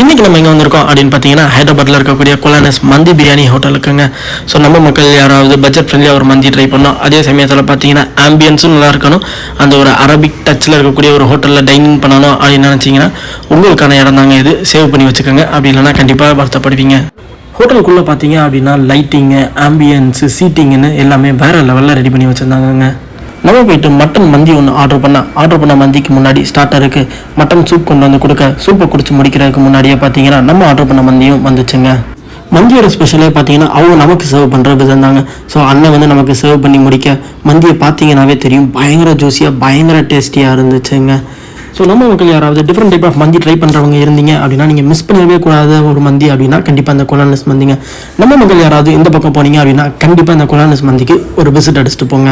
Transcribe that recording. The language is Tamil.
இன்றைக்கி நம்ம எங்கே வந்திருக்கோம் அப்படின்னு பார்த்தீங்கன்னா ஹைதராபாத்தில் இருக்கக்கூடிய குலானஸ் மந்தி பிரியாணி ஹோட்டலுக்குங்க. ஸோ நம்ம மக்கள் யாராவது பட்ஜெட் ஃப்ரெண்ட்லியாக ஒரு மந்தி ட்ரை பண்ணோம், அதே சமயத்தில் பார்த்தீங்கன்னா ஆம்பியன்ஸும் நல்லா இருக்கணும், அந்த ஒரு அரபிக் டச்சில் இருக்கக்கூடிய ஒரு ஹோட்டலில் டைனிங் பண்ணணும் அப்படின்னு நினச்சிங்கன்னா உங்களுக்கான இடம் தாங்க இது. சேவ் பண்ணி வச்சுக்கோங்க, அப்படி இல்லைனா கண்டிப்பாக வருத்தப்படுவீங்க. ஹோட்டலுக்குள்ளே பார்த்தீங்க அப்படின்னா லைட்டிங்கு, ஆம்பியன்ஸு, சீட்டிங்குன்னு எல்லாமே வேறு லெவலில் ரெடி பண்ணி வச்சுருந்தாங்கங்க. நம்ம போயிட்டு மட்டன் மந்தி ஒன்று ஆர்டர் பண்ண மந்திக்கு முன்னாடி ஸ்டார்டருக்கு மட்டன் சூப் கொண்டு வந்து கொடுக்க, சூப்பை குடிச்சு முடிக்கிறதுக்கு முன்னாடியே பார்த்தீங்கன்னா நம்ம ஆர்டர் பண்ண மந்தியும் வந்துச்சுங்க. மந்தியோட ஸ்பெஷலே பார்த்தீங்கன்னா அவங்க நமக்கு சர்வ் பண்ணுற விதம் தாங்க. ஸோ அண்ணன் வந்து நமக்கு சர்வ் பண்ணி முடிக்க மந்தியை பார்த்தீங்கன்னாவே தெரியும், பயங்கர ஜூஸியாக பயங்கர டேஸ்டியாக இருந்துச்சுங்க. ஸோ நம்ம மக்கள் யாராவது டிஃப்ரெண்ட் டைப் ஆஃப் மந்தி ட்ரை பண்ணுறவங்க இருந்தீங்க அப்படின்னா நீங்கள் மிஸ் பண்ணவே கூடாத ஒரு மந்தி அப்படின்னா கண்டிப்பாக இந்த குலானஸ் மந்திங்க. நம்ம மக்கள் யாராவது இந்த பக்கம் போனீங்க அப்படின்னா கண்டிப்பாக இந்த குலானஸ் மந்திக்கு ஒரு விசிட் அடிச்சுட்டு போங்க.